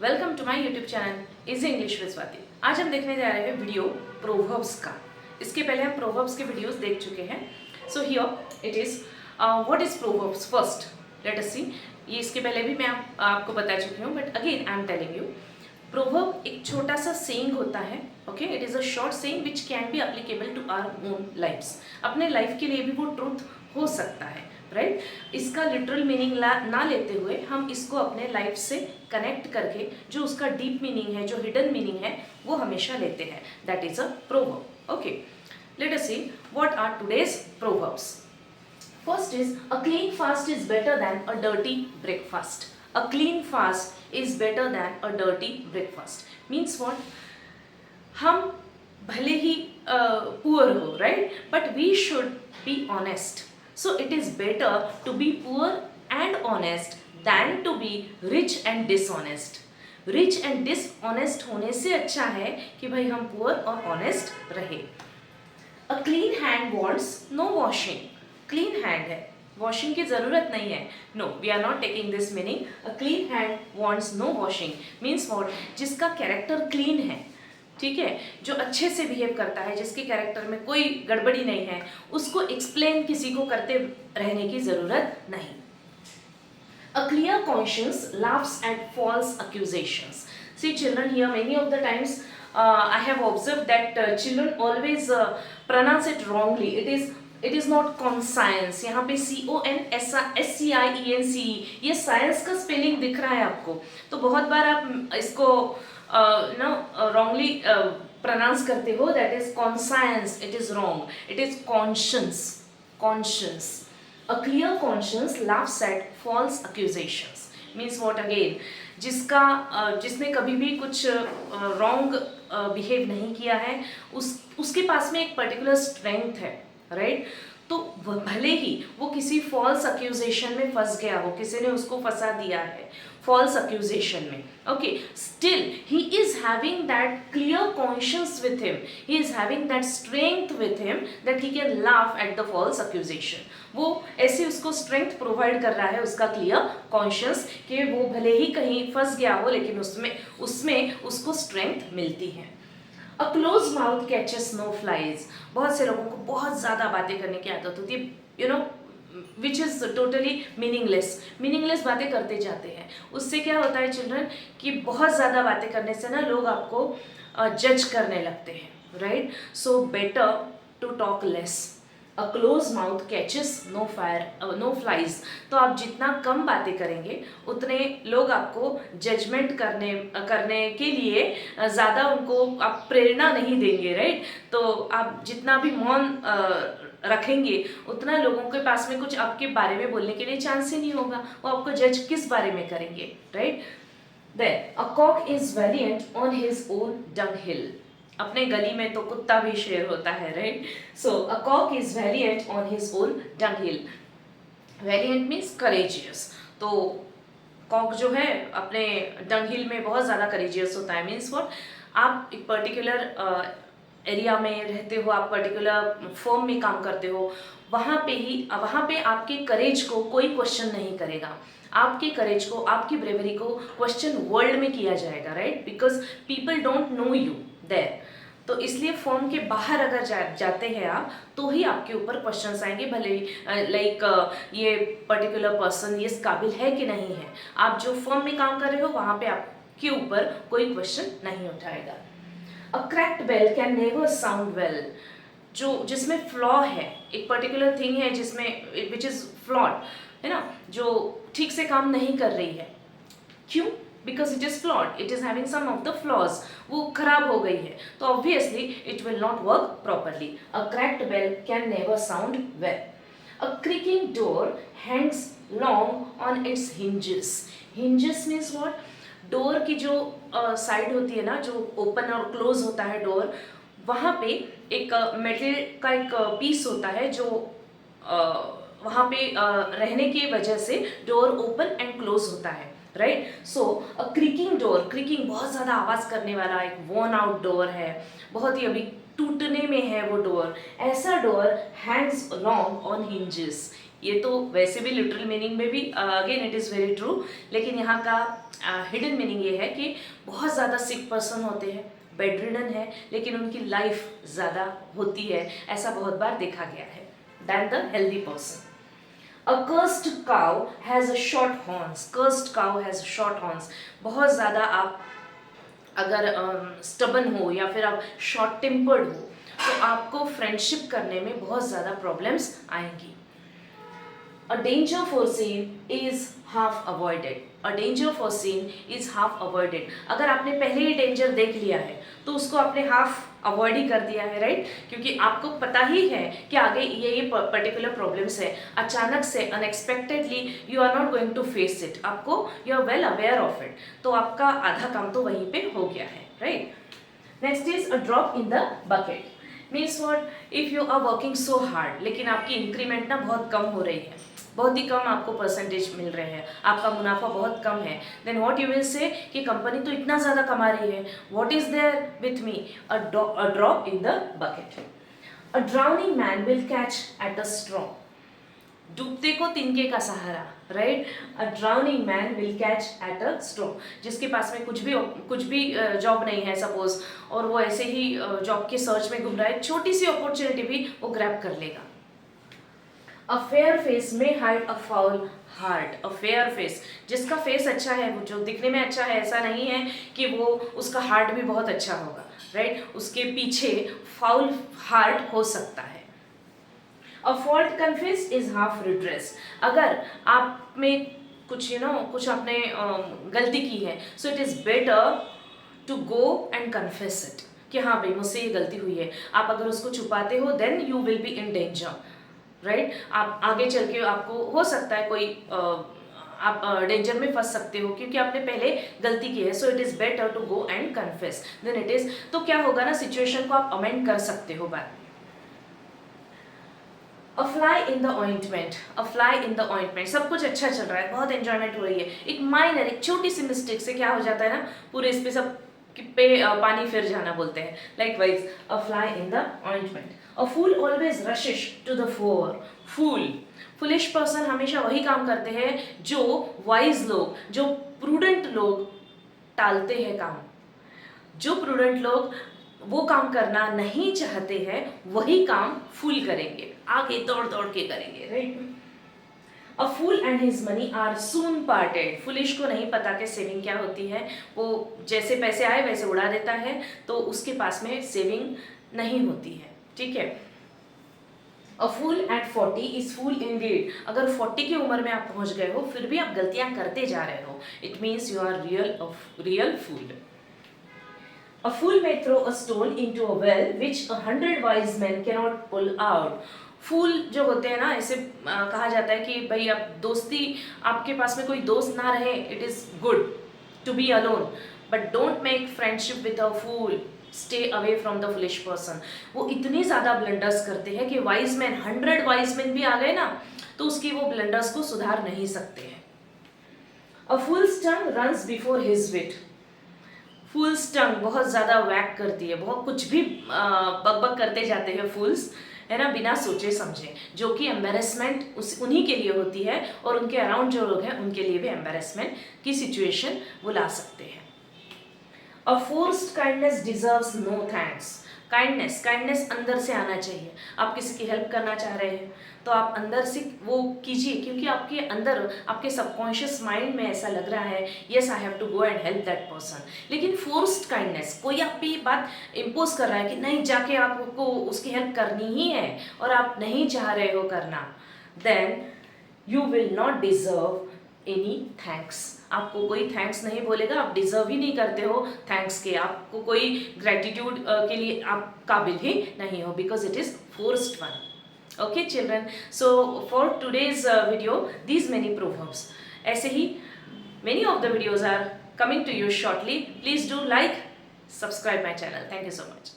Welcome to my YouTube channel easy English with Swati. आज हम देखने जा रहे हैं वीडियो प्रोवर्ब्स का। इसके पहले हम प्रोवर्ब्स के वीडियोस देख चुके हैं। So here it is what is proverbs first, let us see. ये इसके पहले भी मैं आपको बता चुकी हूँ, but again I am telling you. Proverb एक छोटा सा सेइंग होता है, okay. It is a short saying which can be applicable to our own lifes. अपने लाइफ के लिए भी वो ट्रूथ हो सकता है, राइट। इसका लिटरल मीनिंग ना लेते हुए हम इसको अपने लाइफ से कनेक्ट करके जो उसका डीप मीनिंग है, जो हिडन मीनिंग है, वो हमेशा लेते हैं। That is a proverb, okay. Let us see what are today's proverbs. First is, a clean fast is better than a dirty breakfast. A clean fast is better than a dirty breakfast. Means what? हम भले ही poor हो, right? But we should be honest. So it is better to be poor and honest than to be rich and dishonest. Rich and dishonest होने से अच्छा है कि भाई हम poor और honest रहे. A clean hand wants no washing. Clean hand है, वॉशिंग की ज़रूरत नहीं है। No, we are not taking this meaning. A clean hand wants no washing means what? जिसका कैरेक्टर क्लीन है, ठीक है, जो अच्छे से बिहेव करता है, जिसके कैरेक्टर में कोई गड़बड़ी नहीं है, उसको एक्सप्लेन किसी को करते रहने की ज़रूरत नहीं। A clear conscience laughs at false accusations. See children, here many of the times I have observed that children always pronounce it wrongly. It is not conscience. यहाँ पे CONSCIENCE, ये साइंस का स्पेलिंग दिख रहा है आपको, तो बहुत बार आप इसको wrongly pronounce करते हो। That is conscience. It is wrong. It is conscience. Conscience. A clear conscience laughs at false accusations. Means what again? जिसने कभी भी कुछ रॉन्ग बिहेव नहीं किया है, उसके पास में एक पर्टिकुलर स्ट्रेंथ है, राइट। तो भले ही वो किसी फॉल्स अक्यूजेशन में फंस गया हो, किसी ने उसको फंसा दिया है फॉल्स अक्यूजेशन में, okay, still he is having that clear conscience with him, he is having that strength with him that he can laugh at the false accusation. वो ऐसे उसको स्ट्रेंथ प्रोवाइड कर रहा है, उसका क्लियर कॉन्शियंस, कि वो भले ही कहीं फंस गया हो लेकिन उसमें उसको स्ट्रेंथ मिलती है। A close mouth catches no flies. बहुत से लोगों को बहुत ज़्यादा बातें करने की आदत होती है, you know, which is totally meaningless बातें करते जाते हैं। उससे क्या होता है चिल्ड्रन, कि बहुत ज़्यादा बातें करने से ना लोग आपको जज करने लगते हैं, right. So better to talk less. A close mouth catches no flies. तो आप जितना कम बातें करेंगे उतने लोग आपको जजमेंट करने के लिए ज़्यादा उनको आप प्रेरणा नहीं देंगे, राइट। तो आप जितना भी मौन रखेंगे उतना लोगों के पास में कुछ आपके बारे में बोलने के लिए चांस ही नहीं होगा। वो आपको जज किस बारे में करेंगे, right. Then a cock is valiant on his own dung hill. अपने गली में तो कुत्ता भी शेर होता है, right. So a cock is valiant on his own dung hill. Valiant means courageous. तो कॉक जो है अपने डंग हिल में बहुत ज़्यादा करेजियस होता है। Means what? आप एक पर्टिकुलर एरिया में रहते हो, आप पर्टिकुलर फर्म में काम करते हो, वहाँ पे आपके करेज को कोई क्वेश्चन नहीं करेगा। आपके करेज को, आपकी ब्रेवरी को क्वेश्चन वर्ल्ड में किया जाएगा, right, because people don't know you there. तो इसलिए फॉर्म के बाहर अगर जाते हैं आप, तो ही आपके ऊपर क्वेश्चंस आएंगे, भले लाइक ये पर्टिकुलर पर्सन ये काबिल है कि नहीं है। आप जो फॉर्म में काम कर रहे हो वहाँ पे आपके ऊपर कोई क्वेश्चन नहीं उठाएगा। A cracked bell can never sound well. जिसमें फ्लॉ है, एक पर्टिकुलर थिंग है जिसमें विच इज़ फ्लॉड, है ना, जो ठीक से काम नहीं कर रही है। क्यों? Because it is flawed, it is having some of the flaws, वो खराब हो गई है, तो obviously it will not work properly. A cracked bell can never sound well. A creaking door hangs long on its hinges. Hinges means what? Door की जो side होती है ना, जो ओपन और क्लोज होता है डोर, वहाँ पे एक मेटल का एक पीस होता है जो वहाँ पे रहने की वजह से डोर ओपन एंड क्लोज होता है, राइट। सो अ क्रिकिंग डोर, क्रिकिंग बहुत ज़्यादा आवाज़ करने वाला एक वॉर्न आउट डोर है, बहुत ही अभी टूटने में है वो डोर। ऐसा door hangs long on hinges. ये तो वैसे भी लिटरल मीनिंग में भी again it is very true, लेकिन यहाँ का हिडन मीनिंग ये है कि बहुत ज़्यादा सिक पर्सन होते हैं, बेड रिडन है, लेकिन उनकी लाइफ ज़्यादा होती है, ऐसा बहुत बार देखा गया है, than the healthy person. A cursed cow has a short horns. Cursed cow has short horns. बहुत ज़्यादा आप अगर स्टबन हो या फिर आप शॉर्ट टेम्पर्ड हो तो आपको फ्रेंडशिप करने में बहुत ज़्यादा प्रॉब्लम्स आएंगी. A danger foreseen is half avoided. A danger foreseen is half avoided. अगर आपने पहले ही डेंजर देख लिया है तो उसको आपने हाफ अवॉइड ही कर दिया है, राइट? क्योंकि आपको पता ही है कि आगे ये पर्टिकुलर प्रॉब्लम्स है, अचानक से unexpectedly you are not going to face it, आपको you are well aware of it, तो आपका आधा काम तो वहीं पे हो गया है, right? Next is a drop in the bucket. Means what? If you are working so hard लेकिन आपकी इंक्रीमेंट ना बहुत कम हो रही है, बहुत ही कम आपको परसेंटेज मिल रहे हैं, आपका मुनाफा बहुत कम है, then what you will say कि कंपनी तो इतना ज़्यादा कमा रही है, what is there with me? A drop in the bucket. A drowning man will catch at a straw. डूबते को तिनके का सहारा, right? A drowning man will catch at a straw. जिसके पास में कुछ भी जॉब नहीं है सपोज, और वो ऐसे ही जॉब के सर्च में घूम रहा है, छोटी सी अपॉर्चुनिटी भी वो ग्रैब कर लेगा. A fair face may hide a foul heart. A fair face, जिसका फेस अच्छा है, वो जो दिखने में अच्छा है, ऐसा नहीं है कि वो उसका हार्ट भी बहुत अच्छा होगा, राइट? उसके पीछे फाउल हार्ट हो सकता है. A fault confessed is half redress. अगर आप में कुछ कुछ आपने गलती की है, so it is better to go and confess it कि हाँ भाई मुझसे ये गलती हुई है. आप अगर उसको छुपाते हो then you will be in danger, right? आप आगे चल के आपको हो सकता है कोई आप डेंजर में फंस सकते हो क्योंकि आपने पहले गलती की है. So it is better to go and confess than it is. तो क्या होगा ना, सिचुएशन को आप अमेंड कर सकते हो बाद में. अ fly in the ointment. A fly in the ointment. सब कुछ अच्छा चल रहा है, बहुत एंजॉयमेंट हो रही है, एक माइनर एक छोटी सी मिस्टेक से क्या हो जाता है ना, पूरे इस पे सब पे पानी फिर जाना बोलते हैं. Likewise a fly in the ointment. A fool always rushes to the fore. Foolish person हमेशा वही काम करते हैं जो वाइज लोग, जो प्रूडेंट लोग टालते हैं काम. जो प्रूडेंट लोग वो काम करना नहीं चाहते हैं वही काम फूल करेंगे, आगे दौड़ दौड़ के करेंगे, right? A fool and his money are soon parted. Foolish को नहीं पता कि सेविंग क्या होती है, वो जैसे पैसे आए वैसे उड़ा देता है, तो उसके पास में सेविंग नहीं होती है, ठीक है? A fool at 40 is fool indeed. अगर 40 की उम्र में आप पहुंच गए हो फिर भी आप गलतियां करते जा रहे हो, it means you are real fool. A fool may throw a stone into a well which 100 wise men cannot pull out. फूल जो होते हैं ना, ऐसे कहा जाता है कि भाई आप दोस्ती, आपके पास में कोई दोस्त ना रहे, it is good to be alone, but don't make friendship with a fool. Stay away from the foolish person. वो इतनी ज़्यादा ब्लंडर्स करते हैं कि वाइज मैन 100 वाइज मैन भी आ गए ना तो उसकी वो ब्लंडर्स को सुधार नहीं सकते हैं. अ फूल्स टंग रन्स बिफोर हिज विट. फूल्स टंग बहुत ज़्यादा वैक करती है, बहुत कुछ भी बकबक करते जाते हैं फूल्स, है ना, बिना सोचे समझे, जो कि एम्बेरसमेंट उन्हीं के लिए होती है और उनके अराउंड जो लोग हैं उनके लिए भी एम्बेरसमेंट की सिचुएशन वो ला सकते हैं. A forced kindness deserves no thanks. Kindness अंदर से आना चाहिए. आप किसी की हेल्प करना चाह रहे हैं तो आप अंदर से वो कीजिए, क्योंकि आपके अंदर आपके सबकॉन्शियस माइंड में ऐसा लग रहा है yes I have to go and help that person. लेकिन फोर्स्ड काइंडनेस, कोई आप पे बात इम्पोज कर रहा है कि नहीं जाके आपको उसकी हेल्प करनी ही है और आप नहीं चाह रहे हो करना, then you will not deserve any thanks. आपको कोई थैंक्स नहीं बोलेगा, आप डिजर्व ही नहीं करते हो थैंक्स के, आपको कोई ग्रेटिट्यूड के लिए आप काबिल ही नहीं हो, because it is forced one. Okay children, so for today's video these many proverbs, ऐसे ही many of the videos are coming to you shortly. Please do like, subscribe my channel. Thank you so much.